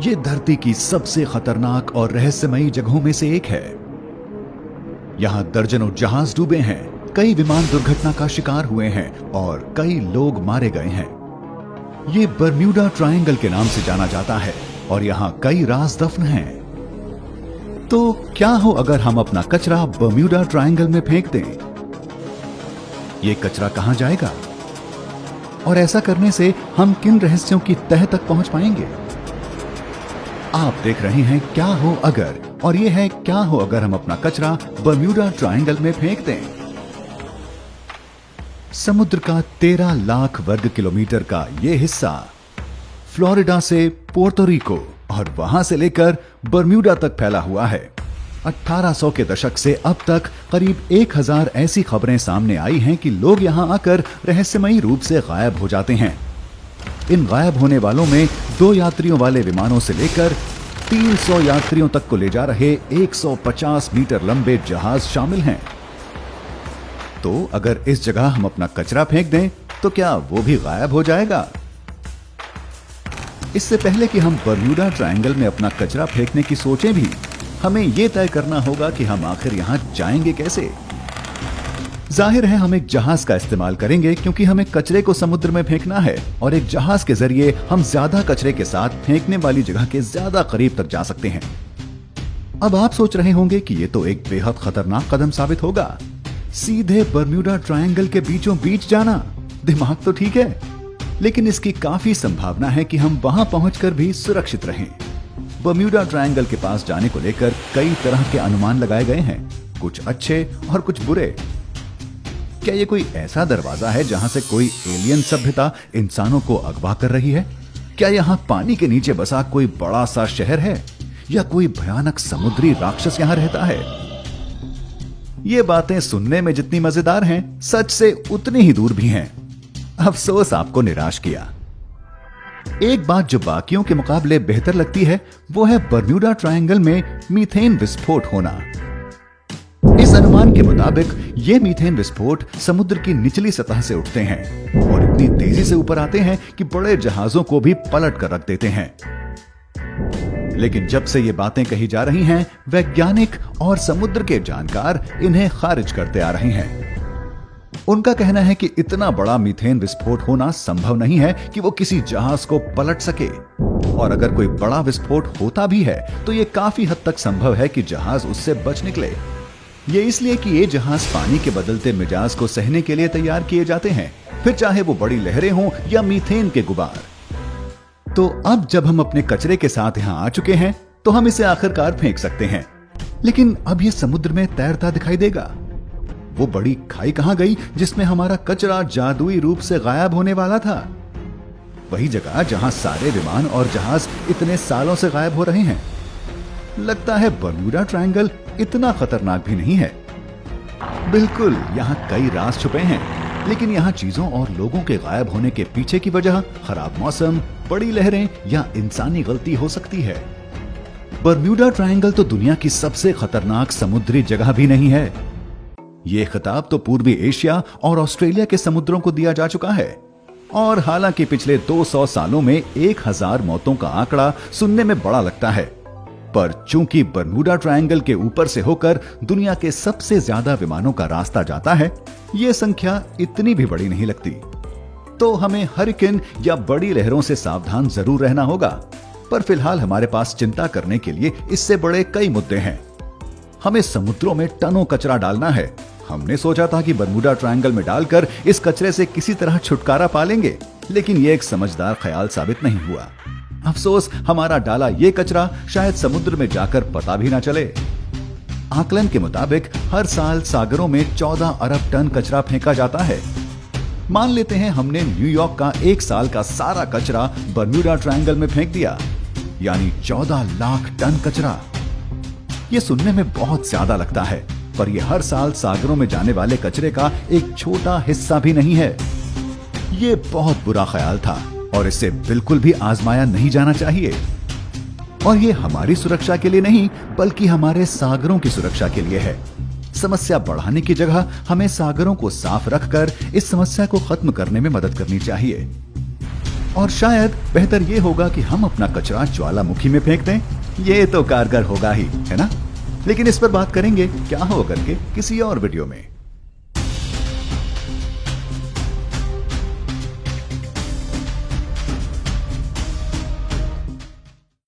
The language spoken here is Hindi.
ये धरती की सबसे खतरनाक और रहस्यमयी जगहों में से एक है। यहाँ दर्जनों जहाज डूबे हैं, कई विमान दुर्घटना का शिकार हुए हैं और कई लोग मारे गए हैं। ये बर्म्यूडा ट्रायंगल के नाम से जाना जाता है और यहाँ कई राज दफन हैं। तो क्या हो अगर हम अपना कचरा बर्म्यूडा ट्रायंगल में फेंक दें? ये कचरा कहां जाएगा और ऐसा करने से हम किन रहस्यों की तह तक पहुंच पाएंगे? आप देख रहे हैं क्या हो अगर, और ये है क्या हो अगर हम अपना कचरा बर्म्यूडा ट्रायंगल में फेंक दें। समुद्र का 13 लाख वर्ग किलोमीटर का ये हिस्सा फ्लोरिडा से पोर्टो रिको और वहां से लेकर बर्म्यूडा तक फैला हुआ है। 1800 के दशक से अब तक करीब 1000 ऐसी खबरें सामने आई हैं कि लोग यहां आकर रहस्यमयी रूप से गायब हो जाते हैं। इन गायब होने वालों में 2 यात्रियों वाले विमानों से लेकर 300 यात्रियों तक को ले जा रहे 150 मीटर लंबे जहाज शामिल हैं। तो अगर इस जगह हम अपना कचरा फेंक दें तो क्या वो भी गायब हो जाएगा? इससे पहले कि हम बर्म्यूडा ट्रायंगल में अपना कचरा फेंकने की सोचें भी, हमें यह तय करना होगा कि हम आखिर यहां जाएंगे कैसे। जाहिर है हम एक जहाज का इस्तेमाल करेंगे क्योंकि हमें कचरे को समुद्र में फेंकना है और एक जहाज के जरिए हम ज्यादा कचरे के साथ फेंकने वाली जगह के ज्यादा करीब तक जा सकते हैं। अब आप सोच रहे होंगे कि यह तो एक बेहद खतरनाक कदम साबित होगा, सीधे बर्म्यूडा ट्रायंगल के बीचों बीच जाना। दिमाग तो ठीक है, लेकिन इसकी काफी संभावना है कि हम वहां पहुंचकर भी सुरक्षित रहें। बर्म्यूडा ट्रायंगल के पास जाने को लेकर कई तरह के अनुमान लगाए गए हैं, कुछ अच्छे और कुछ बुरे। क्या ये कोई ऐसा दरवाजा है जहां से कोई एलियन सभ्यता इंसानों को अगवा कर रही है? क्या यहाँ पानी के नीचे बसा कोई बड़ा सा शहर है या कोई भयानक समुद्री राक्षस यहाँ रहता है? ये बातें सुनने में जितनी मजेदार हैं, सच से उतनी ही दूर भी हैं। अफसोस आपको निराश किया। एक बात जो बाकियों के मुकाबले बेहतर लगती है वो है बर्म्यूडा ट्रायंगल में मीथेन विस्फोट होना। इस अनुमान के मुताबिक ये मीथेन विस्फोट समुद्र की निचली सतह से उठते हैं और इतनी तेजी से ऊपर आते हैं कि बड़े जहाजों को भी पलट कर रख देते हैं। लेकिन जब से ये बातें कही जा रही हैं, वैज्ञानिक और समुद्र के जानकार इन्हें खारिज करते आ रहे हैं। उनका कहना है कि इतना बड़ा मीथेन विस्फोट होना संभव नहीं है कि वो किसी जहाज को पलट सके, और अगर कोई बड़ा विस्फोट होता भी है तो ये काफी हद तक संभव है कि जहाज उससे बच निकले। ये इसलिए कि ये जहाज पानी के बदलते मिजाज को सहने के लिए तैयार किए जाते हैं, फिर चाहे वो बड़ी लहरें हों या मीथेन के गुबार। तो अब जब हम अपने कचरे के साथ यहां आ चुके हैं तो हम इसे आखिरकार फेंक सकते हैं। लेकिन अब ये समुद्र में तैरता दिखाई देगा। वो बड़ी खाई कहां गई जिसमें हमारा कचरा जादुई रूप से गायब होने वाला था? वही जगह जहां सारे विमान और जहाज इतने सालों से गायब हो रहे हैं। लगता है बर्म्यूडा ट्रायंगल इतना खतरनाक भी नहीं है। बिल्कुल, यहाँ कई राज छुपे हैं, लेकिन यहाँ चीजों और लोगों के गायब होने के पीछे की वजह खराब मौसम, बड़ी लहरें या इंसानी गलती हो सकती है। बर्म्यूडा ट्रायंगल तो दुनिया की सबसे खतरनाक समुद्री जगह भी नहीं है। ये खिताब तो पूर्वी एशिया और ऑस्ट्रेलिया के समुद्रों को दिया जा चुका है, और हालांकि पिछले 200 सालों में 1000 मौतों का आंकड़ा सुनने में बड़ा लगता है, पर चूंकि बर्म्यूडा ट्रायंगल के ऊपर से होकर दुनिया के सबसे ज्यादा विमानों का रास्ता जाता है, ये संख्या इतनी भी बड़ी नहीं लगती। तो हमें हरिकेन या बड़ी लहरों से सावधान जरूर रहना होगा, पर फिलहाल हमारे पास चिंता करने के लिए इससे बड़े कई मुद्दे हैं। हमें समुद्रों में टनों कचरा डालना है। हमने सोचा था कि बर्म्यूडा ट्रायंगल में डालकर इस कचरे से किसी तरह छुटकारा पा लेंगे, लेकिन यह एक समझदार ख्याल साबित नहीं हुआ। अफसोस, हमारा डाला ये कचरा शायद समुद्र में जाकर पता भी ना चले। आकलन के मुताबिक हर साल सागरों में 14 अरब टन कचरा फेंका जाता है। मान लेते हैं हमने न्यूयॉर्क का 1 साल का सारा कचरा बर्म्यूडा ट्रायंगल में फेंक दिया, यानी 14 लाख टन कचरा। ये सुनने में बहुत ज्यादा लगता है, पर यह हर साल सागरों में जाने वाले कचरे का एक छोटा हिस्सा भी नहीं है। ये बहुत बुरा ख्याल था और इसे बिल्कुल भी आजमाया नहीं जाना चाहिए। और ये हमारी सुरक्षा के लिए नहीं, बल्कि हमारे सागरों की सुरक्षा के लिए है। समस्या बढ़ाने की जगह हमें सागरों को साफ रखकर इस समस्या को खत्म करने में मदद करनी चाहिए। और शायद बेहतर ये होगा कि हम अपना कचरा ज्वालामुखी में फेंक दें। ये तो कारगर होगा ही, है ना? लेकिन इस पर बात करेंगे क्या हो करके किसी और वीडियो में।